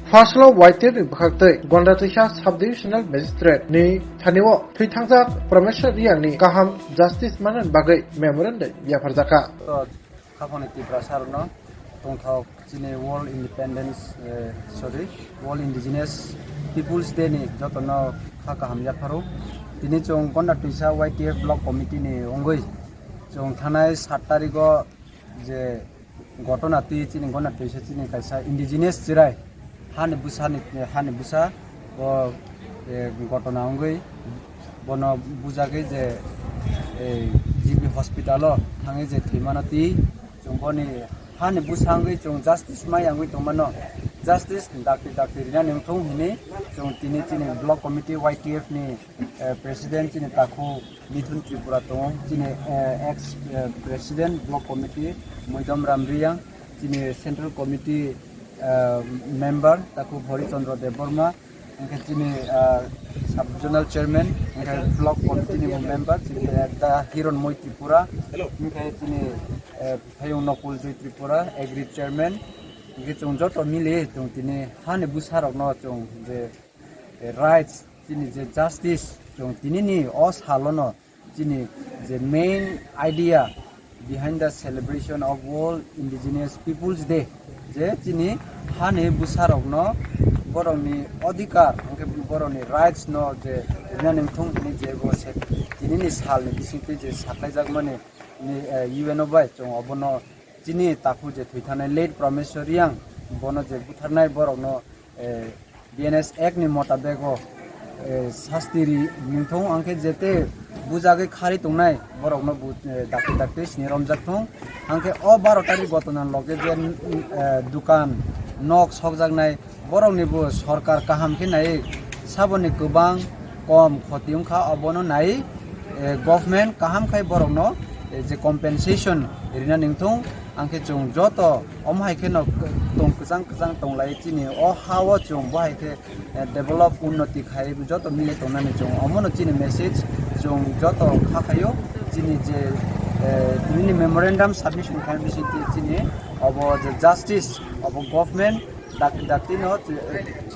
Faslo White Bakte, Gondatisha Subdivisional Magistrate, Ni Taniwo, Pitangzak, Promesha Riani, Kaham, Justice Manan Bagay, Memorandum, Yaparzaka. Kaponeti Brasarno, Tongkau, Chine World Independence, World Indigenous Peoples Day, Jotono, Kakaham Yaparo, Tinichong Gondatisha YTF Block Committee, Ongoi, Chong Tanai Satarigo, the Gotonati, Chine Gondatisha, Chine Kaisa, Indigenous Jirai. Hanebusa o ঘটনা অঙ্গই বন বুজাগে যে GB হসপিটালো Than যে থিমানাতি জংবনি হানেবুসা অঙ্গই জং justice মাই অঙ্গই তমানো justice doctor রিনা নেমথং হিনি জং তিনি block committee YTF ni president চিনি তাকু মিথুন ত্রিপুরা তং চিনি x president block committee মৈদম রামরিয়াং চিনি central committee member taku Bhori Chandra Deborma engke chini sub-zonal chairman engke block committee ni member chini da Hiron Moi Tripura engke chini Phayong Nokul Joi Tripura agri chairman engke chung joto mili chung tini hane busarok no chung je rights chini je justice chung tini ni os halono chini je main idea behind the celebration of World Indigenous Peoples Day যে চিনি হানে বুসারকনো বরংনি অধিকার অংকে বরংনি rights ন যে জানেন থংনি যে বসে চিনি সালনি বিসিতে যে সাকাইজাক মানে ইউএনও বাই চং অবনো চিনি তাকু যে থৈথানাই লেট প্রমিসরিয়াং বনো যে বুথারনাই বরংনো বিএনএস অ্যাক্ট নি মোতাবেক শাস্তিরি নিথং আংকে যেতে বুজাগে খারি তংনাই বরকনো ডাক্তার স্নি রমজাক থং আংকে অ 12 তারিখ গতনান লগে যে দোকান নক সকজাগনাই বরংনিবো সরকার কাহামকে নাই সাবনি গোবাং কম ক্ষতিংখা অবনো নাই গভর্নমেন্ট কাহাম খাই বরংনো যে কম্পেনসেশন রিনা নিংথং आंखे जों जत अमहायखे न तों कजां तंगलाय चिनि अ हाव जों बहायखे डेभलप उन्नति खाय जत मिले तंनानै जों अमनो चिनि मेसेज जों जत खाखायो चिनि जे मिनि मेमोरेंडम सबमिशन खाय बिसिति चिनि अब जे जस्टिस अब गभर्नमेंट डाक्ति न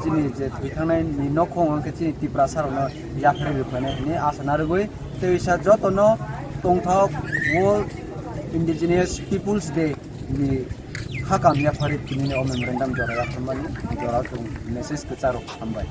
चिनि जे थैथांनाय नि नखं आंखे चिनि तिप्रा सारनो याफ्रे बिफानाय नि आसानारगै तेइसा जत न तंथक world Indigenous Peoples Day ni hakam ya farid kini o memorandum jora ya khamani jora tu message ke charo hambai